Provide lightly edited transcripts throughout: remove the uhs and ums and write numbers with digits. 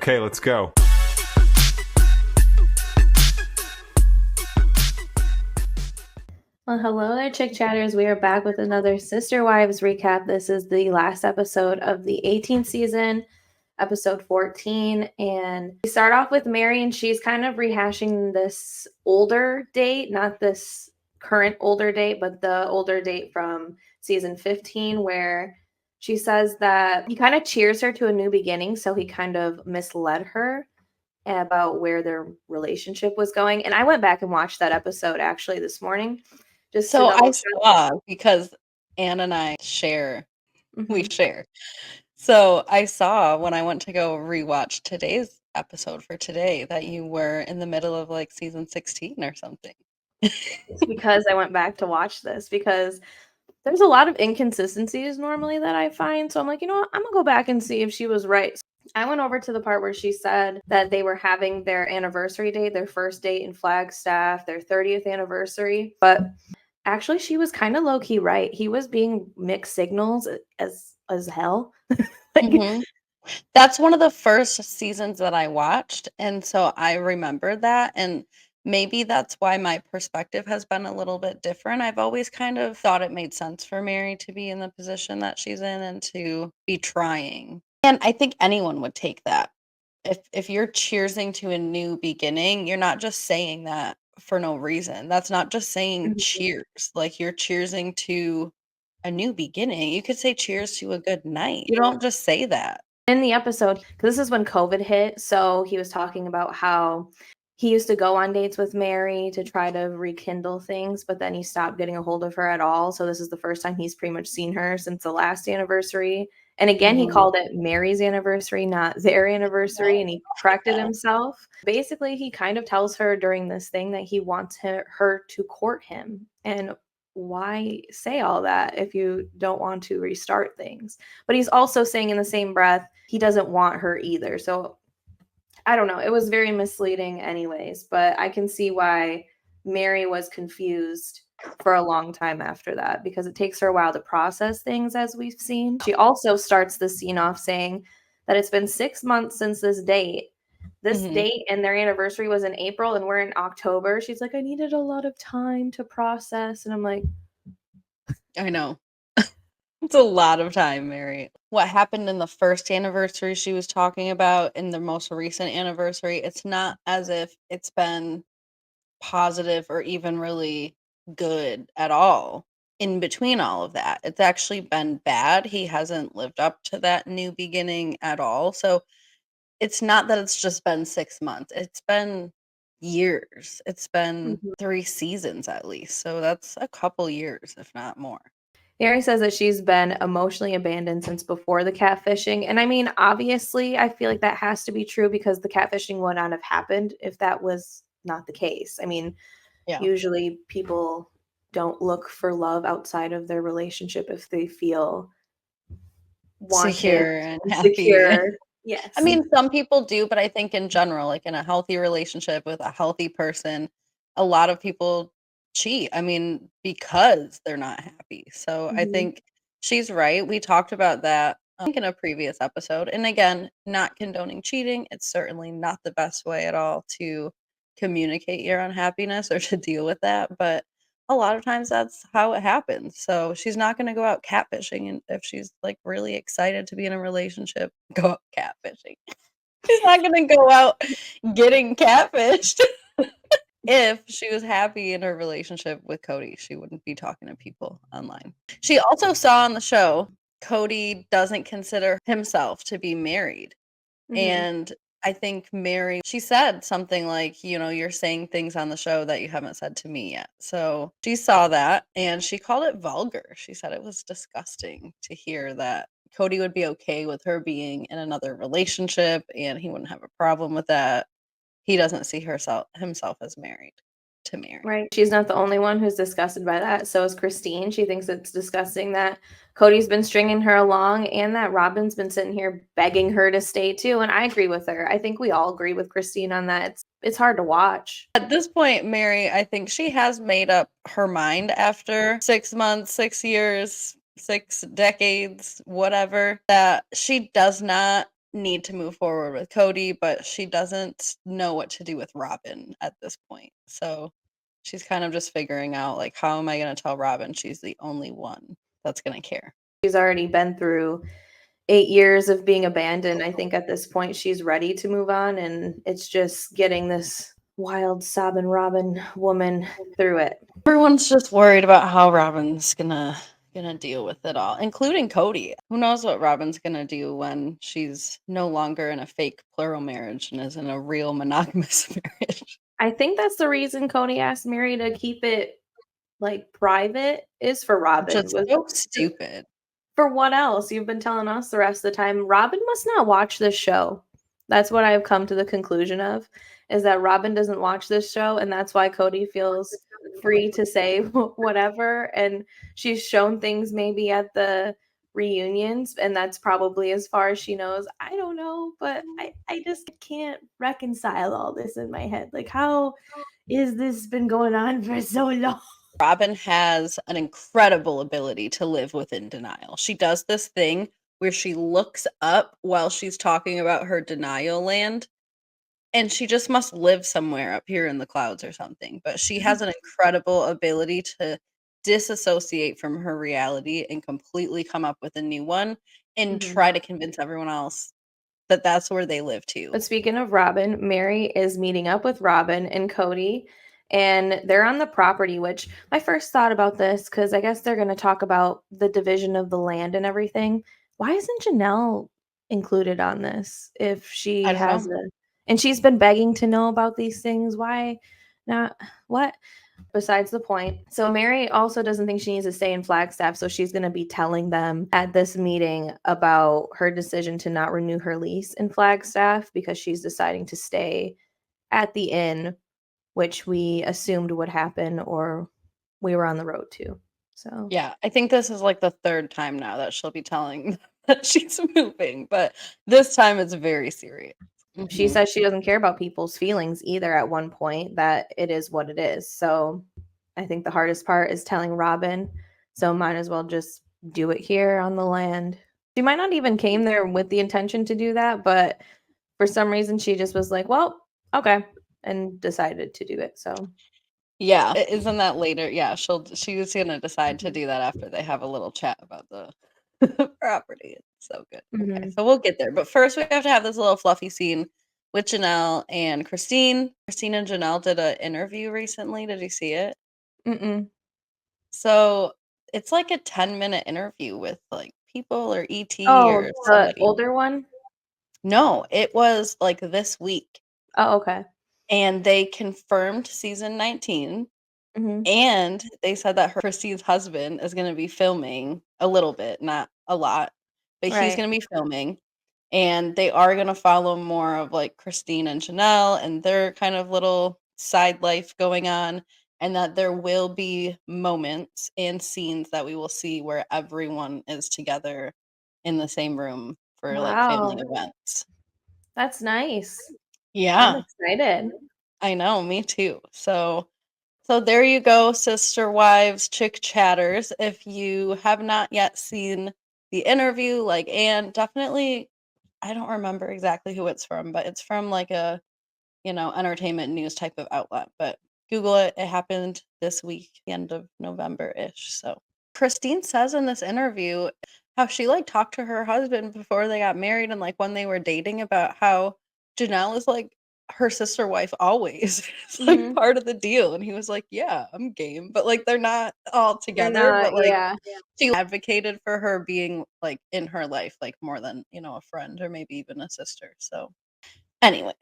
Okay, let's go. Well, hello there, Chick Chatters. We are back with another Sister Wives recap. This is the last episode of the 18th season, episode 14. And we start off with Meri, and she's kind of rehashing this older date, not this current older date, but the older date from season 15, where she says that he kind of cheers her to a new beginning. So he kind of misled her about where their relationship was going. And I went back and watched that episode actually this morning just to So double I check. saw, because Anne and I share, we Mhm. share. So I saw when I went to go rewatch today's episode for today that you were in the middle of like season 16 or something. It's because I went back to watch this because there's a lot of inconsistencies normally that I find. So I'm like, you know what? I'm gonna go back and see if she was right. I went over to the part where she said that they were having their anniversary date, their first date in Flagstaff, their 30th anniversary. But actually, she was kind of low key right. He was being mixed signals as hell. Like, Mhm. That's one of the first seasons that I watched, and so I remember that, and maybe that's why my perspective has been a little bit different. I've always kind of thought it made sense for Meri to be in the position that she's in and to be trying. And I think anyone would take that. If you're cheersing to a new beginning, you're not just saying that for no reason. That's not just saying Mhm. cheers. Like, you're cheersing to a new beginning. You could say cheers to a good night. You don't just say that. In the episode, because this is when COVID hit, so he was talking about how he used to go on dates with Meri to try to rekindle things, but then he stopped getting a hold of her at all. So this is the first time he's pretty much seen her since the last anniversary. And again, he Mhm. called it Meri's anniversary, not their anniversary, and he corrected Yeah. himself. Basically, he kind of tells her during this thing that he wants her to court him. And why say all that if you don't want to restart things? But he's also saying in the same breath he doesn't want her either. So I don't know. It was very misleading, anyways. But I can see why Meri was confused for a long time after that because it takes her a while to process things, as we've seen. She also starts the scene off saying that it's been 6 months since this date. This Mhm. date and their anniversary was in April and we're in October. She's like, I needed a lot of time to process. And I'm like, I know. It's a lot of time, Meri. What happened in the first anniversary she was talking about, in the most recent anniversary, it's not as if it's been positive or even really good at all in between all of that. It's actually been bad. He hasn't lived up to that new beginning at all. So it's not that it's just been 6 months. It's been years. It's been mhm. 3 seasons at least. So that's a couple years, if not more. Mary says that she's been emotionally abandoned since before the catfishing. And I mean, obviously, I feel like that has to be true because the catfishing would not have happened if that was not the case. I mean, Yeah. usually people don't look for love outside of their relationship if they feel wanted Secure and and happy. secure. I Yes. mean, some people do, but I think in general, like in a healthy relationship with a healthy person, a lot of people cheat. I mean, because they're not happy. So I Mhm. think she's right. We talked about that, I think, in a previous episode. And again, not condoning cheating. It's certainly not the best way at all to communicate your unhappiness or to deal with that. But a lot of times that's how it happens. So she's not going to go out catfishing. And if she's like really excited to be in a relationship, go out catfishing. She's not going to go out getting catfished. If she was happy in her relationship with Kody, she wouldn't be talking to people online. She also saw on the show Kody doesn't consider himself to be married. Mhm. And I think Meri, she said something like, you're saying things on the show that you haven't said to me yet. So she saw that and she called it vulgar. She said it was disgusting to hear that Kody would be okay with her being in another relationship and he wouldn't have a problem with that. He doesn't see himself as married to Meri. Right. She's not the only one who's disgusted by that. So is Christine. She thinks it's disgusting that Cody's been stringing her along and that Robyn's been sitting here begging her to stay too. And I agree with her. I think we all agree with Christine on that. It's hard to watch. At this point, Meri, I think she has made up her mind after 6 months, 6 years, 6 decades, whatever, that she does not need to move forward with Kody, but she doesn't know what to do with Robyn at this point. So she's kind of just figuring out, like, how am I going to tell Robyn she's the only one that's going to care? She's already been through 8 years of being abandoned. I think at this point she's ready to move on, and it's just getting this wild sobbing Robyn woman through it. Everyone's just worried about how Robyn's gonna deal with it all, including Kody. Who knows what Robyn's gonna do when she's no longer in a fake plural marriage and is in a real monogamous marriage. I think that's the reason Kody asked Meri to keep it, like, private, is for Robyn. Just so stupid. For what else? You've been telling us the rest of the time. Robyn must not watch this show. That's what I've come to the conclusion of, is that Robyn doesn't watch this show, and that's why Kody feels free to say whatever. And she's shown things maybe at the reunions, and that's probably as far as she knows. I don't know, but I just can't reconcile all this in my head. Like, how is this been going on for so long? Robyn has an incredible ability to live within denial. She does this thing where she looks up while she's talking about her denial land, and she just must live somewhere up here in the clouds or something. But she has an incredible ability to disassociate from her reality and completely come up with a new one and try to convince everyone else that that's where they live too. But speaking of Robyn, Meri is meeting up with Robyn and Kody, and they're on the property, which my first thought about this, because I guess they're going to talk about the division of the land and everything. Why isn't Janelle included on this if she I don't has know. and she's been begging to know about these things? Why not? What? Besides the point. So Meri also doesn't think she needs to stay in Flagstaff, so she's going to be telling them at this meeting about her decision to not renew her lease in Flagstaff because she's deciding to stay at the inn, which we assumed would happen or we were on the road to. So Yeah, I think this is like the third time now that she'll be telling that she's moving, but this time it's very serious. she says she doesn't care about people's feelings either at one point, that it is what it is. So I think the hardest part is telling Robyn, so might as well just do it here on the land. She might not even came there with the intention to do that, but for some reason she just was like, well, okay, and decided to do it. So Yeah, isn't that later? Yeah, she's gonna decide to do that after they have a little chat about the property. It's so good. Okay, so we'll get there. But first we have to have this little fluffy scene with Janelle and Christine. Christine and Janelle did an interview recently. Did you see it? Mm-mm. So it's like a 10-minute interview with like people or ET Oh, or the somebody. older one? No, it was like this week. Oh, okay. And they confirmed season 19. Mhm. And they said that Christine's husband is gonna be filming a little bit, not a lot, but he's Right. gonna be filming, and they are gonna follow more of, like, Christine and Janelle and their kind of little side life going on, and that there will be moments and scenes that we will see where everyone is together in the same room for, like, family Wow. events. That's nice. I'm Yeah, excited. I know, me too. So there you go, sister wives, chick chatters. If you have not yet seen the interview, like, and definitely, I don't remember exactly who it's from, but it's from like a, entertainment news type of outlet. But Google it. It happened this week, the end of November-ish. So Christine says in this interview how she like talked to her husband before they got married and like when they were dating about how Janelle is like her sister wife always. It's like Mhm. part of the deal. And he was like, yeah, I'm game. But like they're not all They're together, not, but like yeah. she advocated for her being like in her life, like more than, a friend or maybe even a sister. So anyways.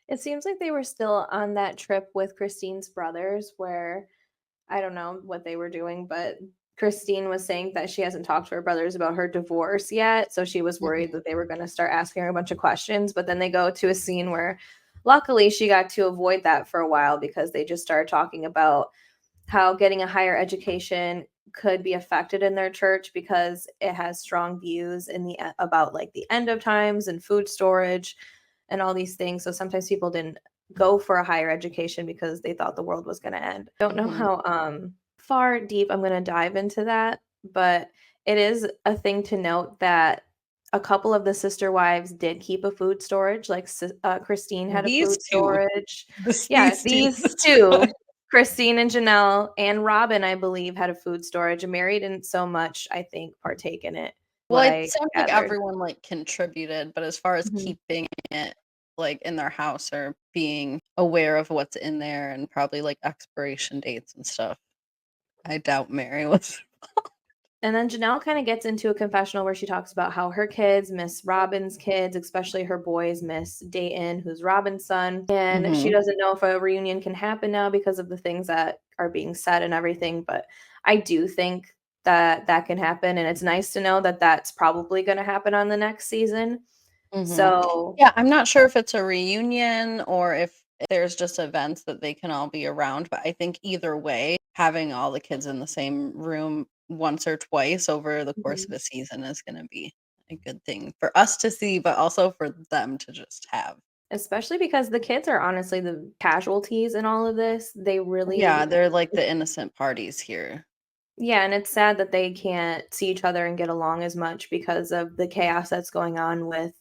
It seems like they were still on that trip with Christine's brothers where I don't know what they were doing, but Christine was saying that she hasn't talked to her brothers about her divorce yet. So she was worried that they were going to start asking her a bunch of questions. But then they go to a scene where luckily she got to avoid that for a while because they just started talking about how getting a higher education could be affected in their church because it has strong views in the about like the end of times and food storage and all these things. So sometimes people didn't go for a higher education because they thought the world was going to end. I don't know how far deep I'm going to dive into that, but it is a thing to note that a couple of the sister wives did keep a food storage, like Christine had a These food two. storage. These Yeah, two. these two, Christine and Janelle and Robyn, I believe, had a food storage. And Meri didn't so much, I think, partake in it. Well, What it I sounds like gathered. everyone, like, contributed, but as far as Mhm. keeping it, like, in their house or being aware of what's in there and probably, like, expiration dates and stuff, I doubt Meri was. And then Janelle kind of gets into a confessional where she talks about how her kids miss Robyn's kids, especially her boys miss Dayton, who's Robyn's son. And she Mhm. doesn't know if a reunion can happen now because of the things that are being said and everything. But I do think that that can happen. And it's nice to know that that's probably going to happen on the next season. Mhm. So, Yeah, I'm not sure if it's a reunion or if there's just events that they can all be around, but I think either way, having all the kids in the same room once or twice over the course of mhm. a season is gonna be a good thing for us to see, but also for them to just have. Especially because the kids are honestly the casualties in all of this. They Yeah, really, they're like the innocent parties here. yeah, and it's sad that they can't see each other and get along as much because of the chaos that's going on with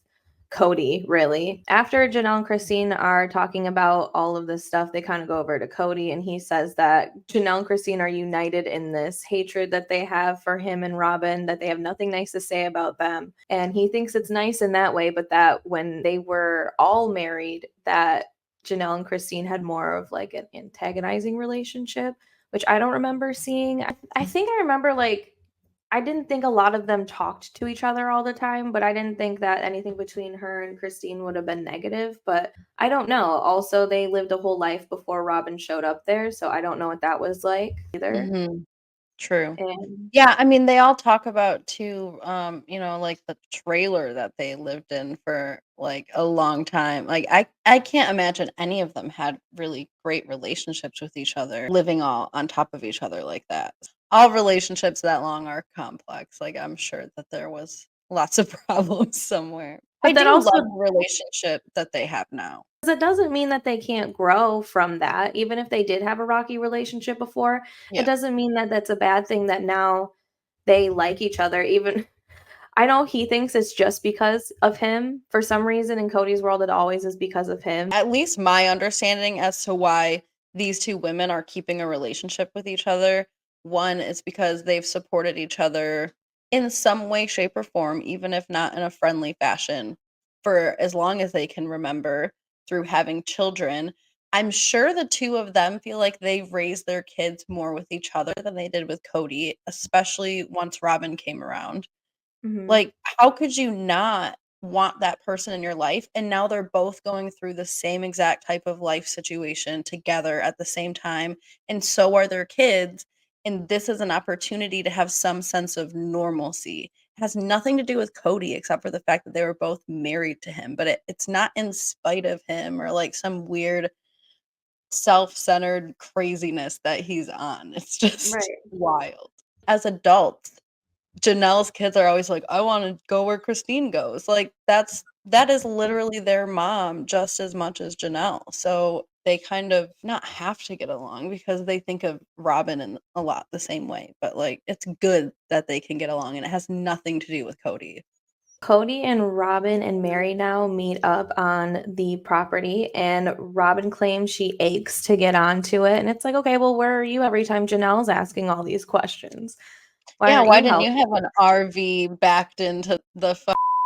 Kody, really. After Janelle and Christine are talking about all of this stuff, they kind of go over to Kody, and he says that Janelle and Christine are united in this hatred that they have for him and Robyn, that they have nothing nice to say about them. And he thinks it's nice in that way, but that when they were all married, that Janelle and Christine had more of like an antagonizing relationship, which I don't remember seeing. I think I remember like I didn't think a lot of them talked to each other all the time, but I didn't think that anything between her and Christine would have been negative. But I don't know. Also, they lived a whole life before Robyn showed up there, so I don't know what that was like either. Mhm. True. And Yeah, I mean, they all talk about too, like the trailer that they lived in for like a long time. Like I can't imagine any of them had really great relationships with each other, living all on top of each other like that. All relationships that long are complex. Like I'm sure that there was lots of problems somewhere. I but that do also love the relationship that they have now. it doesn't mean that they can't grow from that. Even if they did have a rocky relationship before, it Yeah. doesn't mean that that's a bad thing that now they like each other. Even I know he thinks it's just because of him. For some reason in Cody's world, it always is because of him. At least my understanding as to why these 2 women are keeping a relationship with each other, one is because they've supported each other in some way, shape, or form, even if not in a friendly fashion, for as long as they can remember through having children. I'm sure the 2 of them feel like they've raised their kids more with each other than they did with Kody, especially once Robyn came around. Mhm. Like, how could you not want that person in your life? And now they're both going through the same exact type of life situation together at the same time, and so are their kids. And this is an opportunity to have some sense of normalcy. It has nothing to do with Kody except for the fact that they were both married to him, but it's not in spite of him or like some weird self-centered craziness that he's on. It's just Right. wild. As adults, Janelle's kids are always like, "I wanna go where Christine goes." Like, that is literally their mom just as much as Janelle, so they kind of not have to get along because they think of Robyn in a lot the same way, but, like, it's good that they can get along, and it has nothing to do with Kody. Kody and Robyn and Meri now meet up on the property, and Robyn claims she aches to get onto it. And it's like, okay, well, where are you every time Janelle's asking all these questions? Why Yeah, aren't why you didn't you helping? have an RV backed into the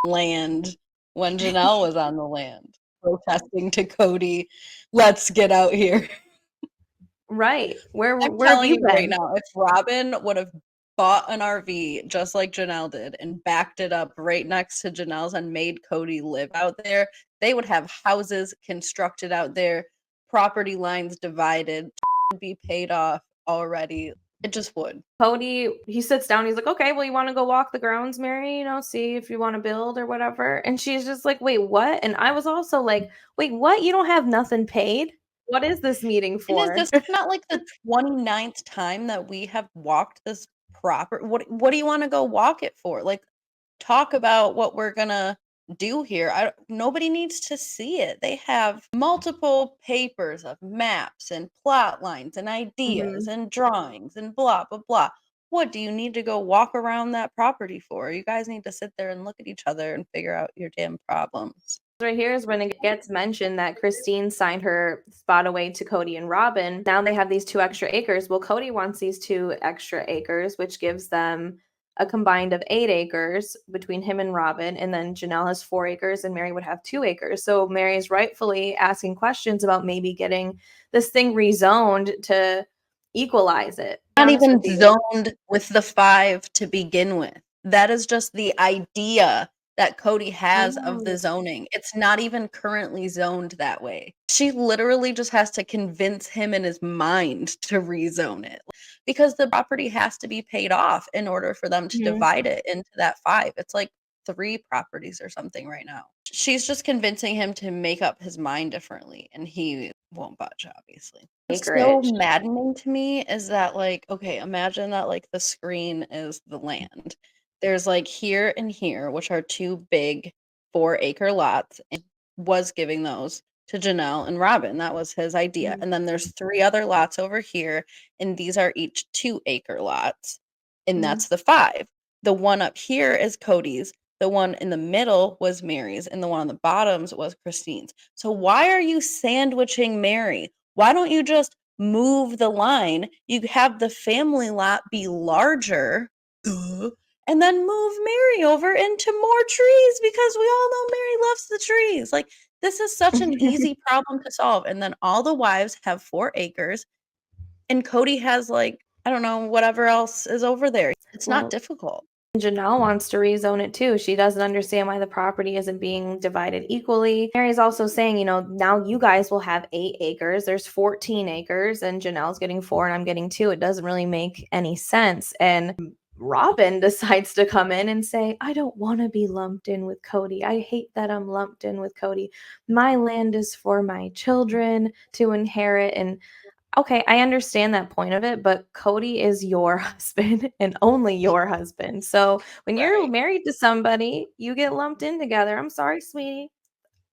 land when Janelle was on the land protesting to Kody, "Let's get out here." Right. I'm Where have telling you you right been? now, if Robyn would have bought an RV just like Janelle did and backed it up right next to Janelle's and made Kody live out there, they would have houses constructed out there, property lines divided, would be paid off already. It just would. Cody, he sits down. He's like, okay, well, you want to go walk the grounds, Mary? See if you want to build or whatever. And she's just like, wait, what? And I was also like, wait, what? You don't have nothing paid? What is this meeting And is for? this not like the 29th time that we have walked this what do you wanna go walk it for? Like, talk about what we're gonna do here. Nobody needs to see it. They have multiple papers of maps and plot lines and ideas Mhm. and drawings and blah, blah, blah. What do you need to go walk around that property for? You guys need to sit there and look at each other and figure out your damn problems. Right here is when it gets mentioned that Christine signed her spot away to Kody and Robyn. Now they have these 2 extra acres. Well, Kody wants these 2 extra acres, which gives them a combined of 8 acres between him and Robyn. And then Janelle has 4 acres and Meri would have 2 acres. So Meri is rightfully asking questions about maybe getting this thing rezoned to equalize it. Not even zoned with the 5 to begin with. That is just the idea that Kody has of the zoning. It's not even currently zoned that way. She literally just has to convince him in his mind to rezone it because the property has to be paid off in order for them to divide it into that 5. It's like 3 properties or something right now. She's just convincing him to make up his mind differently, and he won't budge, obviously. What's so maddening to me is that, like, okay, imagine that, like, the screen is the land. There's, like, here and here, which are 2 big 4-acre lots, and was giving those to Janelle and Robyn. That was his idea. And then there's 3 other lots over here, and these are each 2-acre lots, and that's the 5. The one up here is Kody's. The one in the middle was Meri's, and the one on the bottoms was Christine's. So why are you sandwiching Meri? Why don't you just move the line? You have the family lot be larger, and then move Meri over into more trees because we all know Meri loves the trees. Like, this is such an easy problem to solve. And then all the wives have 4 acres, and Kody has, like, I don't know, whatever else is over there. It's not difficult. Janelle wants to rezone it too. She doesn't understand why the property isn't being divided equally. Meri's also saying, you know, now you guys will have 8 acres. There's 14 acres, and Janelle's getting 4 and I'm getting 2. It doesn't really make any sense. And Robyn decides to come in and say, I don't want to be lumped in with Kody. I hate that I'm lumped in with Kody. My land is for my children to inherit. And okay, I understand that point of it, but Kody is your husband and only your husband. So when you're married to somebody, you get lumped in together. I'm sorry, sweetie.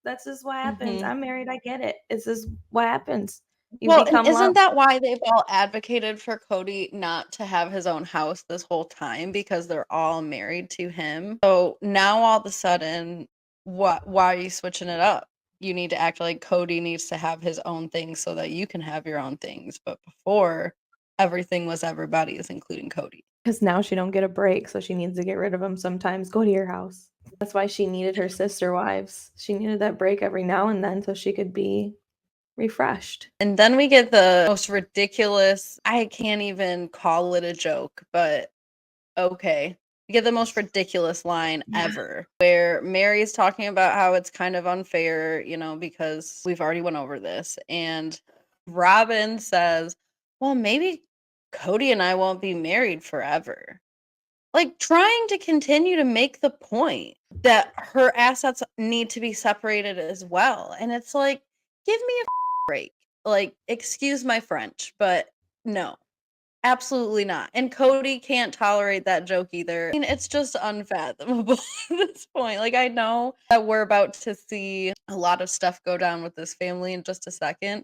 That's just what happens. I'm married. I get it. This is what happens. You Well, and become isn't lumped. that why they've all advocated for Kody not to have his own house this whole time, because they're all married to him? So now all of a sudden, why are you switching it up? You need to act like Kody needs to have his own things so that you can have your own things. But before, everything was everybody's, including Kody. Because now she don't get a break, so she needs to get rid of him sometimes. Go to your house. That's why she needed her sister wives. She needed that break every now and then so she could be refreshed. And then we get the most ridiculous, I can't even call it a joke, but okay. We get the most ridiculous line ever, where Meri's talking about how it's kind of unfair, you know, because we've already went over this. And Robyn says, well, maybe Kody and I won't be married forever. Like, trying to continue to make the point that her assets need to be separated as well. And it's like, give me a break. Like, excuse my French, but no. Absolutely not. And Kody can't tolerate that joke either. I mean, it's just unfathomable at this point. Like, I know that we're about to see a lot of stuff go down with this family in just a second.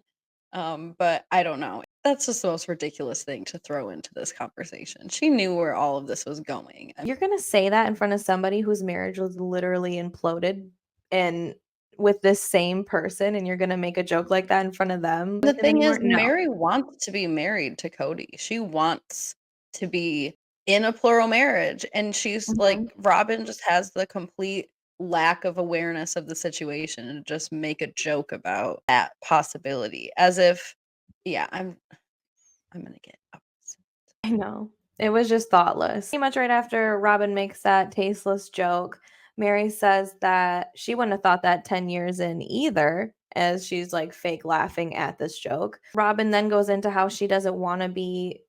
But I don't know. That's just the most ridiculous thing to throw into this conversation. She knew where all of this was going. You're gonna say that in front of somebody whose marriage was literally imploded and with this same person, and you're gonna make a joke like that in front of them? The thing is, No. Meri wants to be married to Kody. She wants to be in a plural marriage, and she's like, Robyn just has the complete lack of awareness of the situation and just make a joke about that possibility as if, yeah, I'm gonna get upset. I know. It was just thoughtless. Pretty much right after Robyn makes that tasteless joke, Meri says that she wouldn't have thought that 10 years in either, as she's like fake laughing at this joke. Robyn then goes into how she doesn't want to be,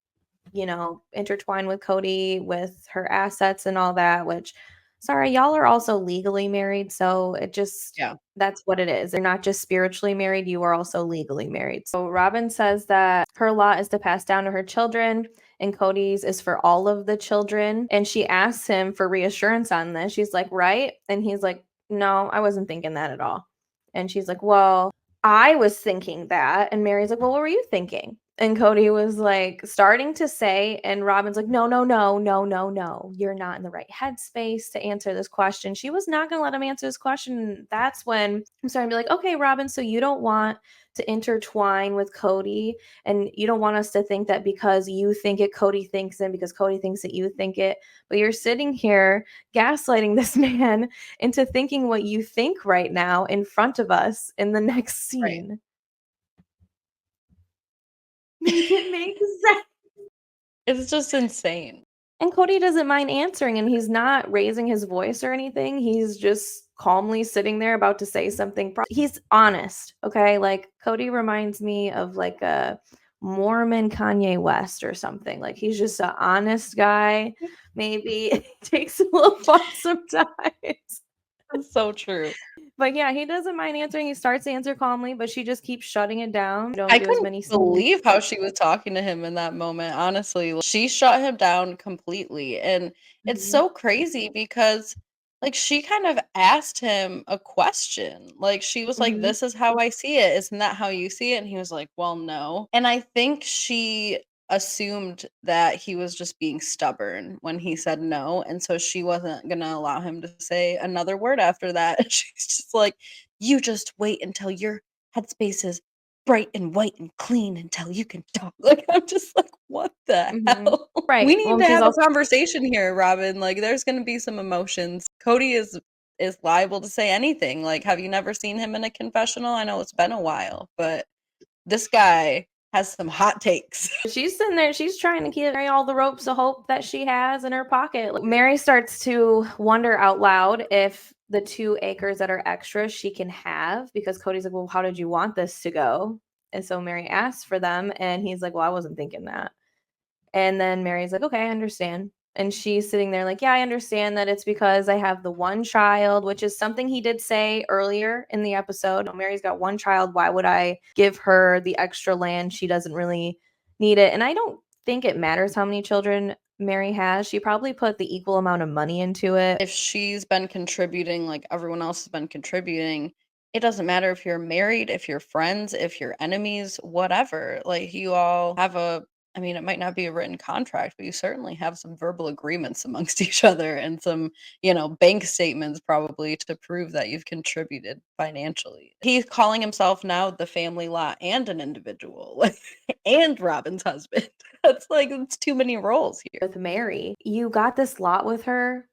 you know, intertwined with Kody with her assets and all that, which, sorry, y'all are also legally married. So it just, that's what it is. They're not just spiritually married, you are also legally married. So Robyn says that her lot is to pass down to her children and Kody's is for all of the children. And she asks him for reassurance on this. She's like, right? And he's like, no, I wasn't thinking that at all. And she's like, well, I was thinking that. And Meri's like, well, what were you thinking? And Kody was like starting to say, and Robyn's like, no, no, no, no, no, no. You're not in the right headspace to answer this question. She was not going to let him answer this question. That's when I'm starting to be like, okay, Robyn, so you don't want to intertwine with Kody, and you don't want us to think that because you think it, Kody thinks it, because Kody thinks that you think it. But you're sitting here gaslighting this man into thinking what you think right now in front of us in the next scene. Right. Make it make sense. It's just insane. And Kody doesn't mind answering, and he's not raising his voice or anything. He's just calmly sitting there about to say something. He's honest, okay? Like, Kody reminds me of like a Mormon Kanye West or something. Like, he's just an honest guy. Maybe it takes a little fun sometimes. That's so true. But yeah, he doesn't mind answering. He starts to answer calmly, but she just keeps shutting it down. I couldn't believe how she was talking to him in that moment, honestly. She shut him down completely, and it's so crazy because, like, she kind of asked him a question. Like, she was like, "This is how I see it. Isn't that how you see it?" And he was like, "Well, no." And I think she assumed that he was just being stubborn when he said no, and so she wasn't gonna allow him to say another word after that. And she's just like, "You just wait until your headspace is bright and white and clean until you can talk." Like, I'm just like, what the hell? Right. We need Well, to she's have also a conversation here, Robyn. Like, there's gonna be some emotions. Kody is liable to say anything. Like, have you never seen him in a confessional? I know it's been a while, but this guy has some hot takes. She's sitting there, she's trying to give Meri all the ropes of hope that she has in her pocket. Like, Meri starts to wonder out loud if the 2 acres that are extra she can have, because Kody's like, well, how did you want this to go? And so Meri asks for them, and he's like, well, I wasn't thinking that. And then Meri's like, okay, I understand. And she's sitting there like, yeah, I understand that it's because I have the one child, which is something he did say earlier in the episode. Meri's got one child. Why would I give her the extra land? She doesn't really need it. And I don't think it matters how many children Meri has. She probably put the equal amount of money into it. If she's been contributing like everyone else has been contributing, it doesn't matter if you're married, if you're friends, if you're enemies, whatever. Like, you all have I mean, it might not be a written contract, but you certainly have some verbal agreements amongst each other and some, bank statements probably to prove that you've contributed financially. He's calling himself now the family lot and an individual, like, and Robyn's husband. That's like, it's too many roles here. With Meri, you got this lot with her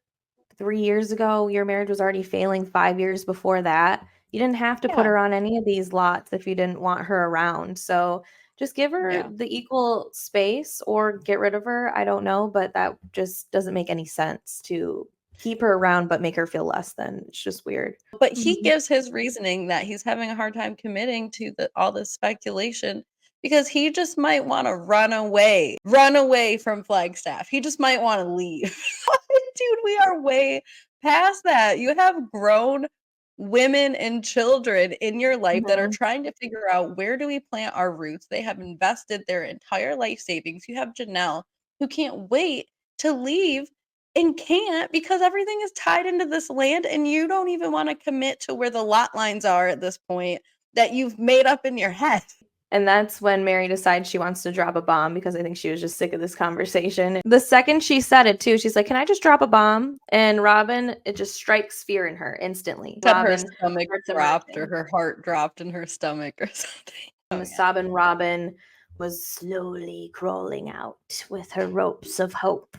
3 years ago. Your marriage was already failing 5 years before that. You didn't have to put Yeah. her on any of these lots if you didn't want her around. So just give her Yeah. the equal space or get rid of her. I don't know, but that just doesn't make any sense to keep her around but make her feel less than. It's just weird. But he gives his reasoning that he's having a hard time committing to all this speculation because he just might want to run away from Flagstaff. He just might want to leave. Dude, we are way past that. You have grown women and children in your life that are trying to figure out, where do we plant our roots? They have invested their entire life savings. You have Janelle, who can't wait to leave and can't, because everything is tied into this land, and you don't even want to commit to where the lot lines are at this point that you've made up in your head. And that's when Meri decides she wants to drop a bomb, because I think she was just sick of this conversation. The second she said it too, she's like, can I just drop a bomb? And Robyn, it just strikes fear in her instantly. Except her Robyn stomach starts dropped, or emerging. her heart dropped in her stomach or something. Oh, yeah. Sobbing Robyn was slowly crawling out with her ropes of hope.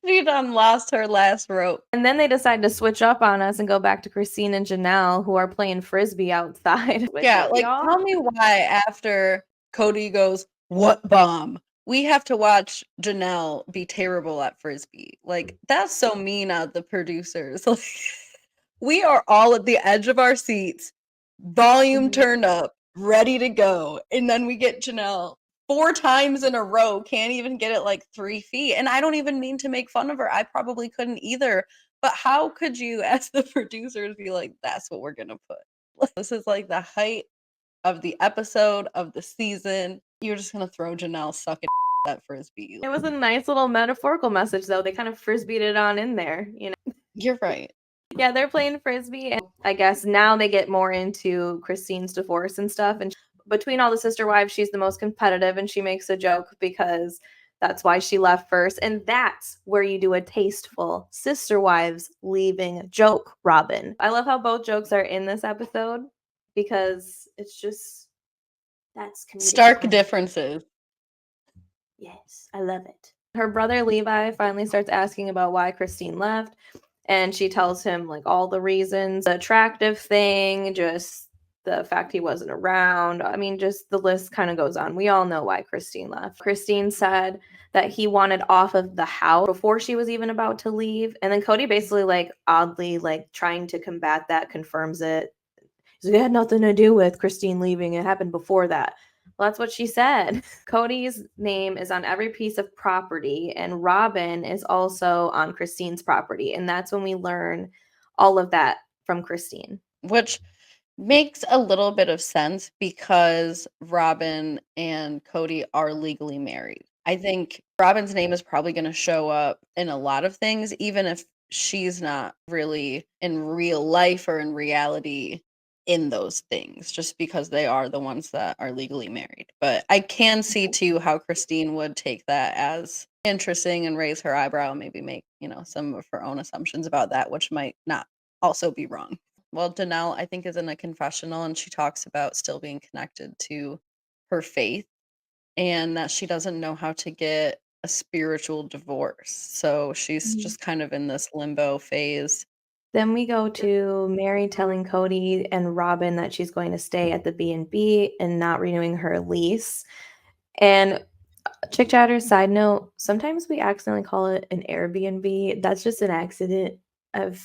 She done lost her last rope. And then they decide to switch up on us and go back to Christine and Janelle, who are playing frisbee outside. Yeah, like, tell me why after Kody goes, "What bomb?" we have to watch Janelle be terrible at frisbee. Like, that's so mean of the producers. Like, we are all at the edge of our seats, volume turned up, ready to go, and then we get Janelle 4 times in a row, can't even get it like 3 feet. And I don't even mean to make fun of her. I probably couldn't either. But how could you, as the producers, be like, that's what we're gonna put? This is like the height of the episode, of the season. You're just gonna throw Janelle sucking at frisbee. It was a nice little metaphorical message, though. They kind of frisbeed it on in there, you know. You're right. Yeah, they're playing frisbee, and I guess now they get more into Christine's divorce and stuff. between all the sister wives, she's the most competitive, and she makes a joke because that's why she left first. And that's where you do a tasteful sister wives leaving joke, Robyn. I love how both jokes are in this episode because it's just, that's comedic. Stark differences. Yes, I love it. Her brother Levi finally starts asking about why Christine left, and she tells him like all the reasons, the attractive thing, just the fact he wasn't around. I mean, just the list kind of goes on. We all know why Christine left. Christine said that he wanted off of the house before she was even about to leave. And then Kody basically like oddly like trying to combat that, confirms it. It had nothing to do with Christine leaving. It happened before that. Well, that's what she said. Kody's name is on every piece of property, and Robyn is also on Christine's property. And that's when we learn all of that from Christine. Which makes a little bit of sense because Robyn and Kody are legally married. I think Robyn's name is probably going to show up in a lot of things, even if she's not really in real life or in reality in those things, just because they are the ones that are legally married. But I can see too how Christine would take that as interesting and raise her eyebrow and maybe make, some of her own assumptions about that, which might not also be wrong. Well, Janelle, I think, is in a confessional, and she talks about still being connected to her faith and that she doesn't know how to get a spiritual divorce. So she's just kind of in this limbo phase. Then we go to Meri telling Kody and Robyn that she's going to stay at the B&B and not renewing her lease. And Chick Chatter, side note, sometimes we accidentally call it an Airbnb. That's just an accident of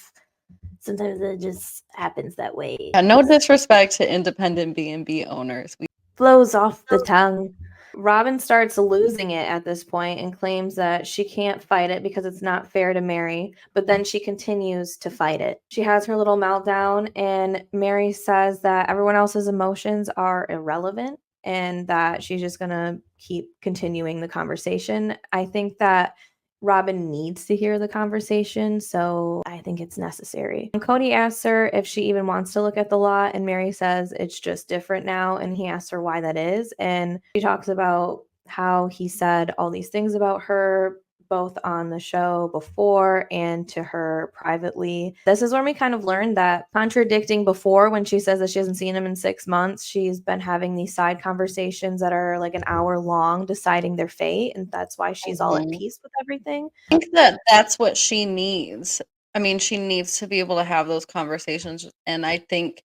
sometimes it just happens that way. Yeah, no disrespect to independent B&B owners. Flows off the tongue. Robyn starts losing it at this point and claims that she can't fight it because it's not fair to Meri, but then she continues to fight it. She has her little meltdown, and Meri says that everyone else's emotions are irrelevant and that she's just gonna keep continuing the conversation. I think that Robyn needs to hear the conversation, so I think it's necessary. And Kody asks her if she even wants to look at the lot, and Meri says it's just different now, and he asks her why that is, and she talks about how he said all these things about her, both on the show before and to her privately. This is when we kind of learned that contradicting before when she says that she hasn't seen him in 6 months, she's been having these side conversations that are like an hour long deciding their fate, and that's why she's all at peace with everything. I think that that's what she needs. I mean, she needs to be able to have those conversations, and I think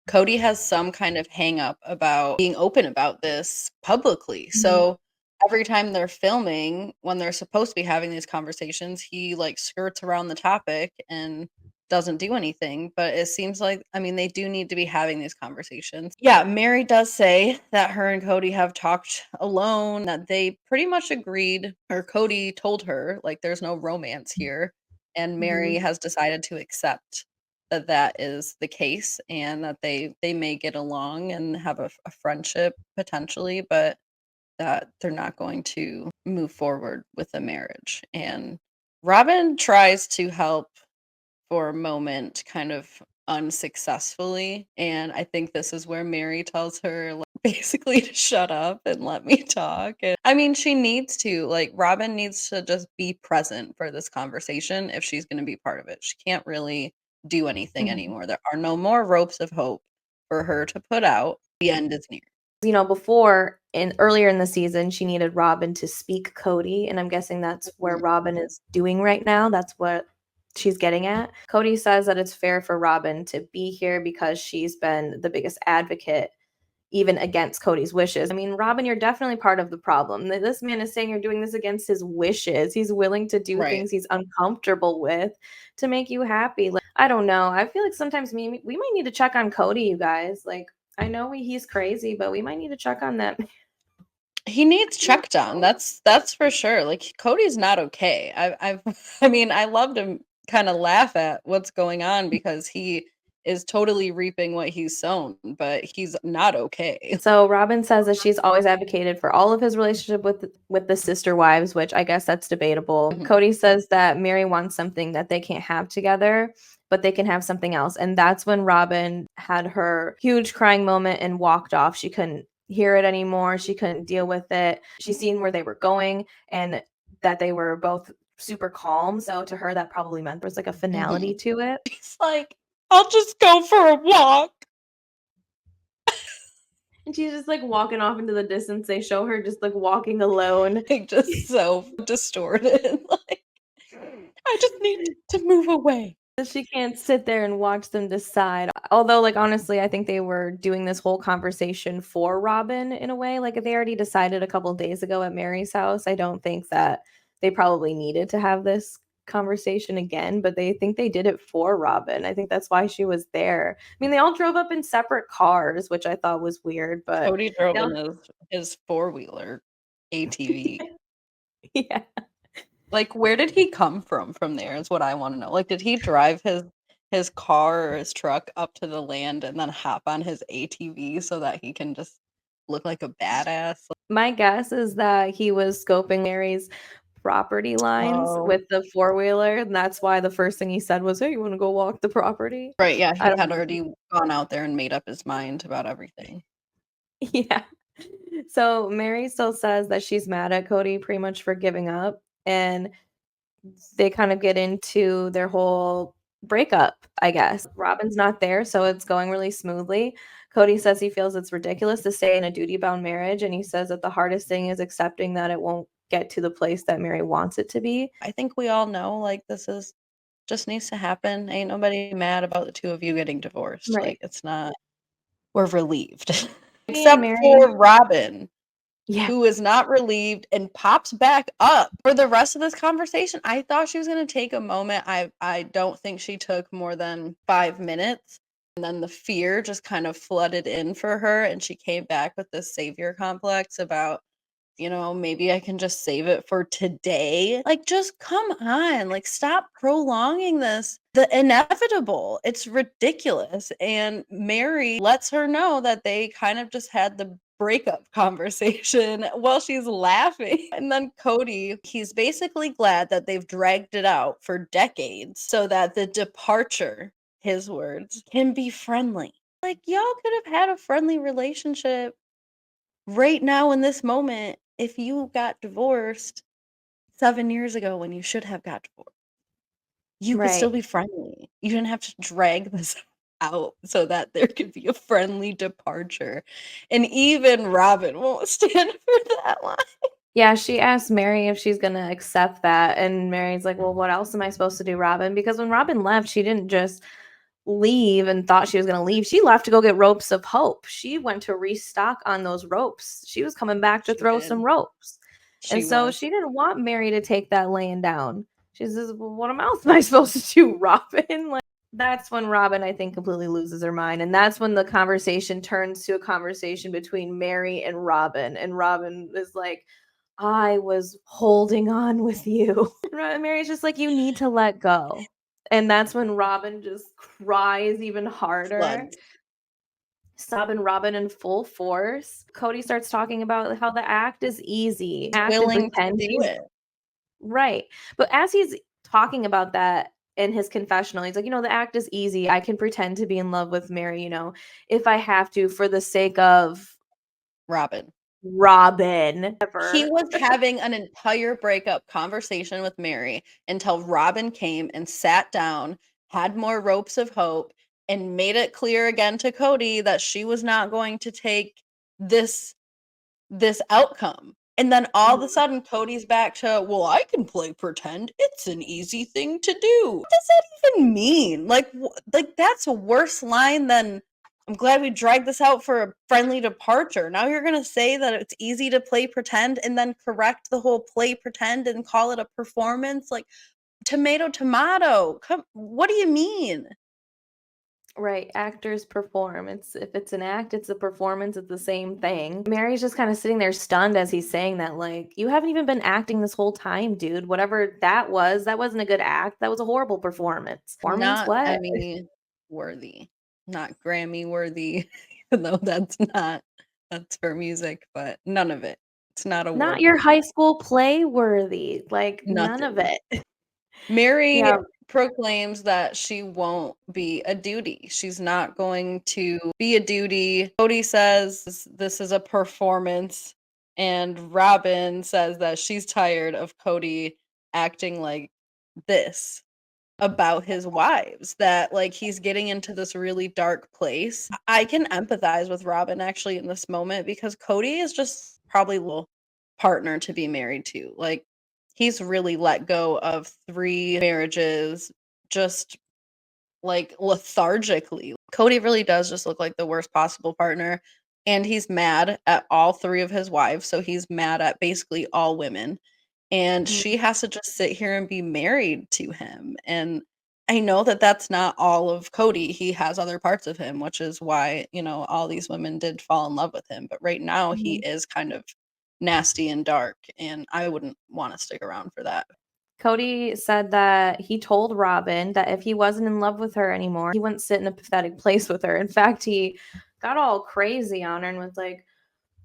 Kody has some kind of hang up about being open about this publicly. So every time they're filming, when they're supposed to be having these conversations, he like skirts around the topic and doesn't do anything. But it seems like, I mean, they do need to be having these conversations. Yeah, Meri does say that her and Kody have talked alone, that they pretty much agreed, or Kody told her, like, there's no romance here. And Meri has decided to accept that that is the case and that they may get along and have a friendship potentially, but that they're not going to move forward with a marriage. And Robyn tries to help for a moment, kind of unsuccessfully, and I think this is where Meri tells her, like, basically to shut up and let me talk. And I mean, she needs to, like, Robyn needs to just be present for this conversation if she's going to be part of it. She can't really do anything anymore. There are no more ropes of hope for her to put out. The end is near. Before and earlier in the season, she needed Robyn to speak Kody, and I'm guessing that's where Robyn is doing right now. That's what she's getting at. Kody says that it's fair for Robyn to be here because she's been the biggest advocate even against Kody's wishes. I mean, Robyn, you're definitely part of the problem. This man is saying you're doing this against his wishes. He's willing to do things he's uncomfortable with to make you happy. Like, I don't know. I feel like sometimes we might need to check on Kody, you guys. Like, I know he's crazy, but we might need to check on that. He needs checked on. That's for sure. Like, Kody's not okay. I mean, I love to kind of laugh at what's going on because he is totally reaping what he's sown, but he's not okay. So Robyn says that she's always advocated for all of his relationship with the sister wives, which I guess that's debatable. Kody says that Meri wants something that they can't have together, but they can have something else. And that's when Robyn had her huge crying moment and walked off. She couldn't hear it anymore. She couldn't deal with it. She's seen where they were going and that they were both super calm. So to her, that probably meant there was like a finality to it. He's like, I'll just go for a walk. And she's just like walking off into the distance. They show her just like walking alone. Like, just so distorted. Like, I just need to move away. She can't sit there and watch them decide. Although, like, honestly, I think they were doing this whole conversation for Robyn in a way. Like, they already decided a couple days ago at Meri's house. I don't think that they probably needed to have this conversation again, but they think they did it for Robyn. I think that's why she was there. I mean, they all drove up in separate cars, which I thought was weird, but Kody drove in his four-wheeler ATV. yeah. Like, where did he come from there is what I want to know. Like, did he drive his car or his truck up to the land and then hop on his ATV so that he can just look like a badass? My guess is that he was scoping Meri's property lines with the four-wheeler, and that's why the first thing he said was, "Hey, you wanna go walk the property?" Right, yeah, he I don't had know. already gone out there and made up his mind about everything. Yeah. So Meri still says that she's mad at Kody pretty much for giving up, and they kind of get into their whole breakup, I guess. Robyn's not there, so it's going really smoothly. Kody says he feels it's ridiculous to stay in a duty-bound marriage, and he says that the hardest thing is accepting that it won't get to the place that Meri wants it to be. I think we all know, like, this is just needs to happen. Ain't nobody mad about the two of you getting divorced. Right. Like, it's not we're relieved. Me and Except Meri for Robyn, Yeah. who is not relieved and pops back up for the rest of this conversation. I thought she was gonna take a moment. I don't think she took more than 5 minutes, and then the fear just kind of flooded in for her, and she came back with this savior complex about, maybe I can just save it for today. Like, just come on. Like, stop prolonging this. The inevitable. It's ridiculous. And Meri lets her know that they kind of just had the breakup conversation while she's laughing. And then Kody, he's basically glad that they've dragged it out for decades so that the departure, his words, can be friendly. Like, y'all could have had a friendly relationship right now in this moment if you got divorced 7 years ago when you should have got divorced. You could still Right. be friendly. You didn't have to drag this out so that there could be a friendly departure. And even Robyn won't stand for that line. Yeah, she asked Meri if she's gonna accept that, and Meri's like, "Well, what else am I supposed to do, Robyn?" Because when Robyn left, she didn't just leave and thought she was gonna leave. She left to go get ropes of hope. She went to restock on those ropes. She was coming back to She throw did. some ropes. And She so was. she didn't want Meri to take that laying down. She says, "Well, what else am I supposed to do, Robyn?" Like, that's when Robyn, I think, completely loses her mind. And that's when the conversation turns to a conversation between Meri and Robyn. And Robyn is like, I was holding on with you. Mary's just like, you need to let go. And that's when Robyn just cries even harder. Floods. Sobbing Robyn in full force. Kody starts talking about how the act is easy. Willing to do it. Right. But as he's talking about that in his confessional, he's like, the act is easy. I can pretend to be in love with Meri, if I have to for the sake of Robyn. Robyn. He was having an entire breakup conversation with Meri until Robyn came and sat down, had more ropes of hope, and made it clear again to Kody that she was not going to take this outcome. And then all of a sudden Cody's back to, well, I can play pretend. It's an easy thing to do. What does that even mean? Like that's a worse line than, I'm glad we dragged this out for a friendly departure. Now you're going to say that it's easy to play pretend and then correct the whole play pretend and call it a performance? Like, tomato. What do you mean? Right, actors perform. If it's an act, it's a performance, it's the same thing. Mary's just kind of sitting there stunned as he's saying that, like, you haven't even been acting this whole time, dude. Whatever that wasn't a good act. That was a horrible performance. Performance Not what? Emmy worthy, not Grammy worthy, even though that's for music, but none of it. It's not Not award your worthy. high school play worthy. Like none of Nothing. it. Meri Yeah. proclaims that she won't be a duty. She's not going to be a duty. Kody says this is a performance, and Robyn says that she's tired of Kody acting like this about his wives, that like he's getting into this really dark place. I can empathize with Robyn actually in this moment because Kody is just probably a little partner to be married to. Like he's really let go of 3 marriages just like lethargically. Kody really does just look like the worst possible partner, and he's mad at all 3 of his wives, so he's mad at basically all women. And she Mhm. has to just sit here and be married to him. And I know that that's not all of Kody. He has other parts of him, which is why, all these women did fall in love with him. But right now he Mhm. is kind of nasty and dark, and I wouldn't want to stick around for that. Kody said that he told Robyn that if he wasn't in love with her anymore, he wouldn't sit in a pathetic place with her. In fact, he got all crazy on her and was like,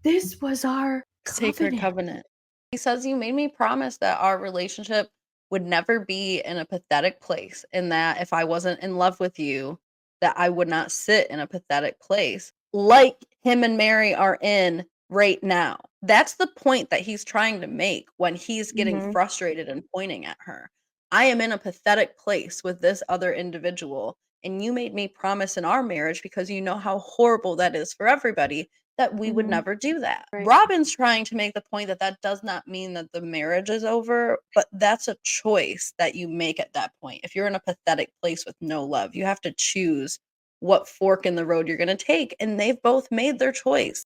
"This was our Sacred covenant." covenant. He says, "You made me promise that our relationship would never be in a pathetic place, and that if I wasn't in love with you, that I would not sit in a pathetic place like him and Meri are in right now." That's the point that he's trying to make when he's getting Mhm. frustrated and pointing at her. I am in a pathetic place with this other individual, and you made me promise in our marriage, because you know how horrible that is for everybody, that we would Mhm. never do that. Right. Robyn's trying to make the point that that does not mean that the marriage is over, but that's a choice that you make at that point. If you're in a pathetic place with no love, you have to choose what fork in the road you're going to take. And they've both made their choice.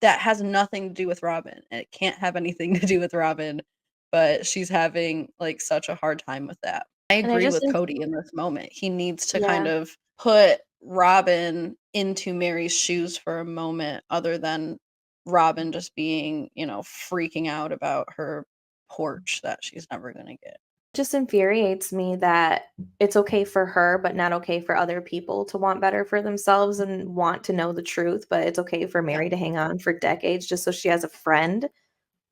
That has nothing to do with Robyn. And it can't have anything to do with Robyn, but she's having like such a hard time with that. I And I agree just with think, Kody in this moment. He needs to kind yeah, of put Robyn into Meri's shoes for a moment, other than Robyn just being, freaking out about her porch that she's never gonna get. just infuriates me that it's okay for her, but not okay for other people to want better for themselves and want to know the truth. But it's okay for Yeah. Meri to hang on for decades just so she has a friend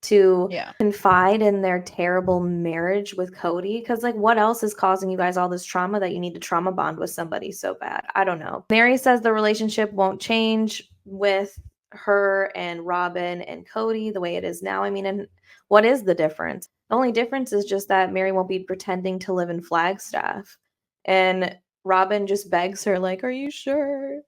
to Yeah. confide in their terrible marriage with Kody. Because, like, what else is causing you guys all this trauma that you need to trauma bond with somebody so bad? I don't know. Meri says the relationship won't change with her and Robyn and Kody the way it is now. I mean, and what is the difference? The only difference is just that Meri won't be pretending to live in Flagstaff. And Robyn just begs her, like, "Are you sure?"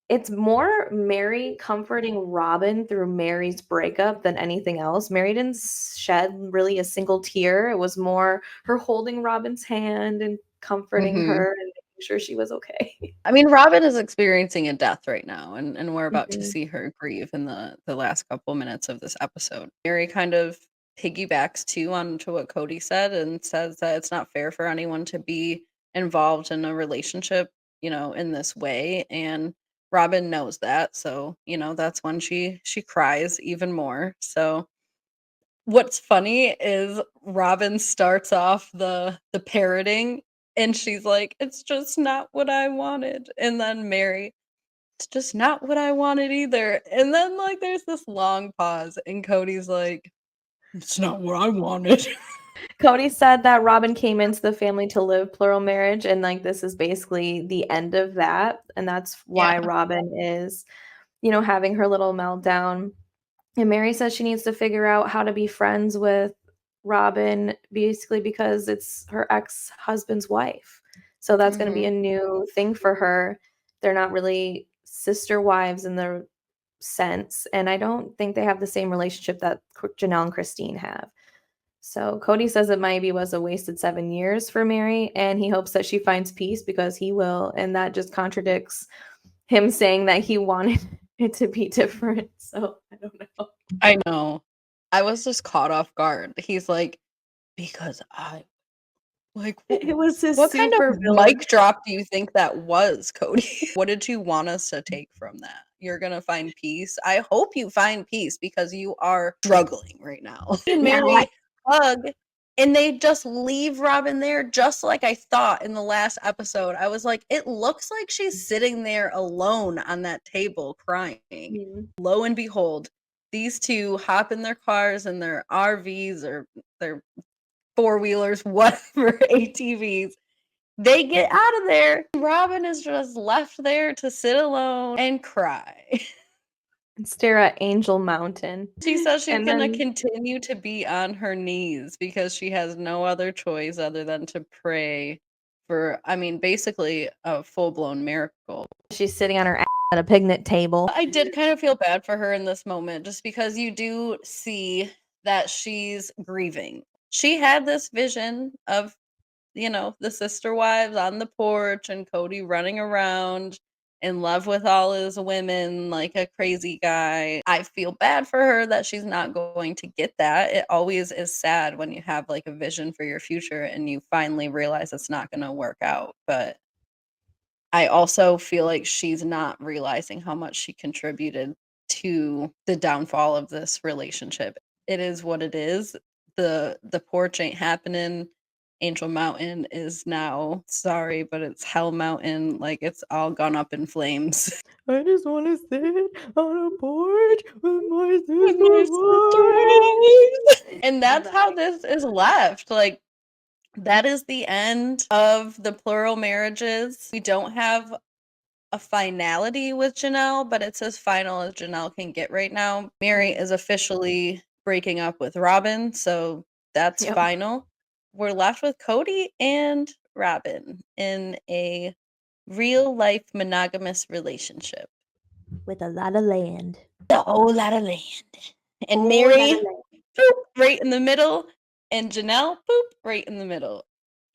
It's more Meri comforting Robyn through Meri's breakup than anything else. Meri didn't shed really a single tear. It was more her holding Robyn's hand and comforting Mhm. her and making sure she was okay. I mean, Robyn is experiencing a death right now, and we're about to Mhm. see her grieve in the last couple minutes of this episode. Meri kind of piggybacks too onto what Kody said and says that it's not fair for anyone to be involved in a relationship, in this way. And Robyn knows that, so that's when she cries even more. So what's funny is Robyn starts off the parroting, and she's like, "It's just not what I wanted." And then Meri, "It's just not what I wanted either." And then like there's this long pause, and Cody's like, "It's not what I wanted." Cody said that Robyn came into the family to live plural marriage, and like this is basically the end of that. And that's Yeah. why Robyn is, having her little meltdown. And Meri says she needs to figure out how to be friends with Robyn, basically because it's her ex-husband's wife. So that's going to be Mhm. a new thing for her. They're not really sister wives in the sense, and I don't think they have the same relationship that Janelle and Christine have. So Cody says it maybe was a wasted 7 years for Meri, and he hopes that she finds peace because he will, and that just contradicts him saying that he wanted it to be different. So I don't know. I know. I was just caught off guard. He's like, "Because I like It was his what kind of super villain. mic drop do you think that was, Cody?" What did you want us to take from that? You're gonna find peace? I hope you find peace, because you are struggling right now. And Yeah, Meri hug, and they just leave Robyn there, just like I thought in the last episode. I was like, it looks like she's sitting there alone on that table crying. mhm. Lo and behold, these two hop in their cars and their RVs or their four-wheelers, whatever, ATVs. They get out of there. Robyn is just left there to sit alone and cry. And stare at Angel Mountain. She says she's And gonna then continue to be on her knees because she has no other choice other than to pray for, I mean, basically a full-blown miracle. she's sitting on her ass at a picnic table. I did kind of feel bad for her in this moment just because you do see that she's grieving. She had this vision of, you know, the sister wives on the porch and Kody running around in love with all his women like a crazy guy. I feel bad for her that she's not going to get that. It always is sad when you have like a vision for your future and you finally realize it's not going to work out. But I also feel like she's not realizing how much she contributed to the downfall of this relationship. It is what it is. The porch ain't happening. Angel Mountain is now, sorry, but it's Hell Mountain. Like, it's all gone up in flames. I just want to sit on a porch with my With sister my sister wives. wives. And that's how this is left. Like, that is the end of the plural marriages. We don't have a finality with Janelle, but it's as final as Janelle can get right now. Meri is officially breaking up with Robyn, so that's Yep. final. We're left with Kody and Robyn in a real life monogamous relationship. With a lot of land. A whole lot of land. And Whole lot Meri, of land. boop, right in the middle, and Janelle, boop, right in the middle.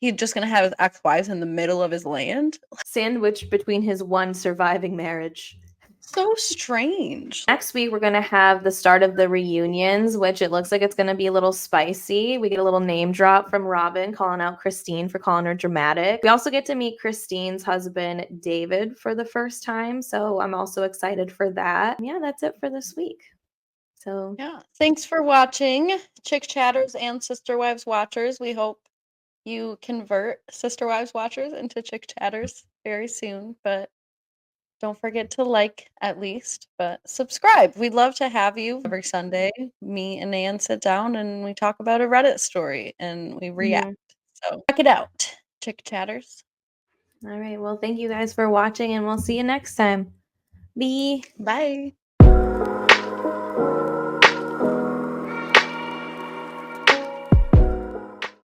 He's just gonna have his ex-wives in the middle of his land? Sandwiched between his one surviving marriage. So strange. Next week, we're going to have the start of the reunions, which it looks like it's going to be a little spicy. We get a little name drop from Robyn calling out Christine for calling her dramatic. We also get to meet Christine's husband, David, for the first time. So I'm also excited for that. Yeah, that's it for this week. So, yeah. Thanks for watching, Chick Chatters and Sister Wives Watchers. We hope you convert Sister Wives Watchers into Chick Chatters very soon. But don't forget to like at least, but subscribe. We'd love to have you every Sunday. Me and Nan sit down and we talk about a Reddit story and we react. So check it out, Chick Chatters. all right. Well, thank you guys for watching, and we'll see you next time. Bye. Bye.